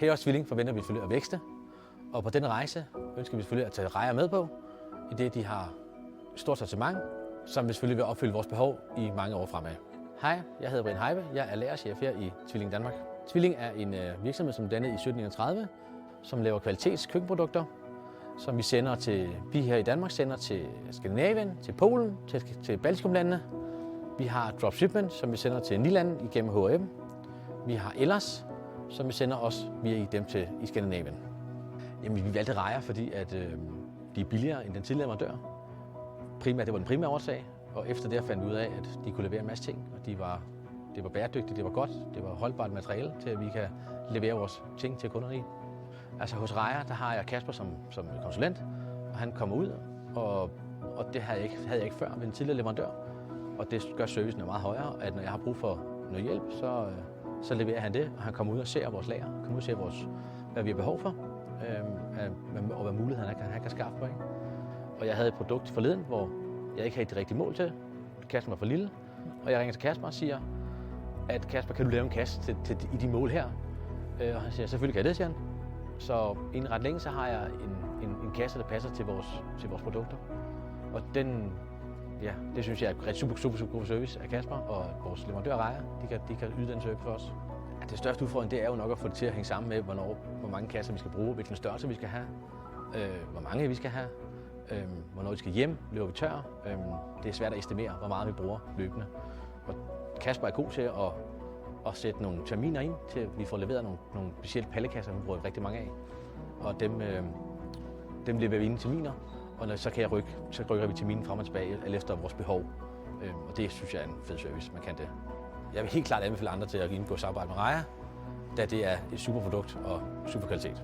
Her hos Tvilling forventer vi selvfølgelig at vækste, og på den rejse ønsker vi selvfølgelig at tage rejer med på, i det de har stort sortiment, som vi selvfølgelig vil opfylde vores behov i mange år fremad. Hej, jeg hedder Brian Heibe. Jeg er lærerchef her i Tvilling Danmark. Tvilling er en virksomhed, som dannede i 1731, som laver kvalitetskøkkenprodukter, som vi sender vi her i Danmark sender til Skandinavien, til Polen, til Baltikumlandene. Vi har dropshipment, som vi sender til Niland igennem H&M. Vi har ellers, som vi sender også via dem i Skandinavien. Jamen, vi valgte rejer, fordi at, de er billigere end den tidligere leverandør. Primært, det var den primære årsag, og efter det fandt vi ud af, at de kunne levere en masse ting, og det var bæredygtigt, det var godt, det var holdbart materiale til, at vi kan levere vores ting til kunderne i. Altså hos Rejer, der har jeg Kasper som konsulent, og han kommer ud, og det havde jeg ikke før ved en tidligere leverandør. Og det gør servicen meget højere, at når jeg har brug for noget hjælp, så leverer han det, og han kommer ud og ser vores lager, kommer ud og ser, hvad vi har behov for, og hvad muligheder han kan skaffe på. Ikke? Og jeg havde et produkt forleden, hvor jeg ikke havde det rigtige mål til. Kassen var for lille, og jeg ringer til Kasper og siger, at Kasper, kan du lave en kasse i de mål her? Og han siger, selvfølgelig kan jeg det, siger han. Så inden ret længe, så har jeg en kasse, der passer til vores produkter. Og det synes jeg er et super god service af Kasper, og vores leverandør Rejer, de kan yde den service for os. Det største udfordring, det er jo nok at få det til at hænge sammen med, hvor mange kasser vi skal bruge, hvilken størrelse vi skal have, hvor mange vi skal have, hvornår vi skal hjem, løber vi tør. Det er svært at estimere, hvor meget vi bruger løbende. Og Kasper er god til at sætte nogle terminer ind, til at vi får leveret nogle specielle pallekasser, vi bruger rigtig mange af. Og dem leverer vi ind i terminer, og så rykker vi terminen frem og tilbage, alt efter vores behov. Og det synes jeg er en fed service, man kan det. Jeg vil helt klart anbefale andre til at indgå samarbejde med Rejer, da det er et super produkt og super kvalitet.